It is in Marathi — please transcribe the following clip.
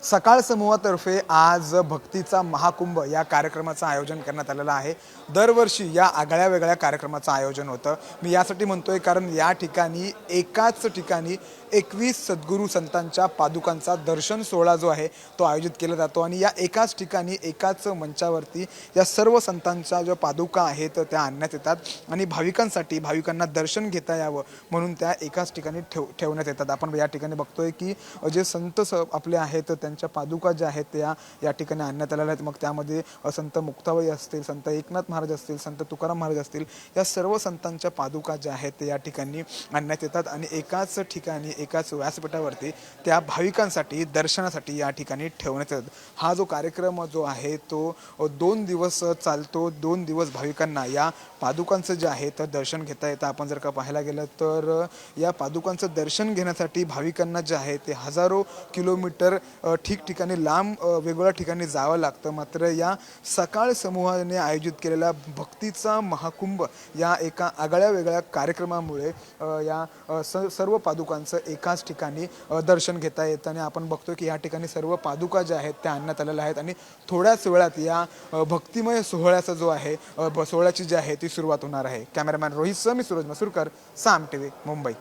सकाळ समूहातर्फे आज भक्तीचा महाकुंभ या कार्यक्रमाचं आयोजन करण्यात आलेलं आहे। दरवर्षी या आगळ्या वेगळ्या कार्यक्रमाचं आयोजन होतं। मी यासाठी म्हणतोय कारण या ठिकाणी एकाच ठिकाणी 21 सद्गुरू संतांच्या पादुकांचा दर्शन सोहळा जो आहे तो आयोजित केला जातो आणि या एकाच ठिकाणी एकाच मंचावरती या सर्व संतांच्या ज्या पादुका आहेत त्या आणण्यात येतात आणि भाविकांना दर्शन घेता यावं म्हणून त्या एकाच ठिकाणी ठेवण्यात येतात। आपण या ठिकाणी बघतोय की जे संत आपले आहेत त्यांच्या पादुका ज्या आहेत त्या या ठिकाणी आणण्यात आलेल्या आहेत। मग त्यामध्ये संत मुक्ताबाई असतील, संत एकनाथ महाराज असतील, संत तुकाराम महाराज असतील, या सर्व संतांच्या पादुका ज्या आहेत ते या ठिकाणी आणण्यात येतात आणि एकाच ठिकाणी एकाच व्यासपीठावरती त्या भाविकांसाठी दर्शनासाठी या ठिकाणी ठेवण्यात येतात। हा जो कार्यक्रम जो आहे तो 2 दिवस चालतो। 2 दिवस भाविकांना या पादुकांचं जे आहे तर दर्शन घेता येतं। आपण जर का पाहायला गेलं तर या पादुकांचं दर्शन घेण्यासाठी भाविकांना जे आहे ते हजारो किलोमीटर ठिकठिकाणी लांब वेगवेगळ्या ठिकाणी जावं लागतं। मात्र या सकाळ समूहाने आयोजित केलेला भक्तीचा महाकुंभ या एका आगळ्या वेगळ्या कार्यक्रमामुळे या सर्व पादुकांचं एकाच ठिकाणी दर्शन घेता येतं आणि आपण बघतो की या ठिकाणी सर्व पादुका ज्या आहेत त्या आणण्यात आलेल्या आहेत आणि थोड्याच वेळात या भक्तिमय सोहळ्याचा जो आहे सोहळ्याची जी आहे ती सुरुवात होणार आहे। कॅमेरामॅन रोहित सह मी सूरज मसूरकर, साम टीव्ही, मुंबई।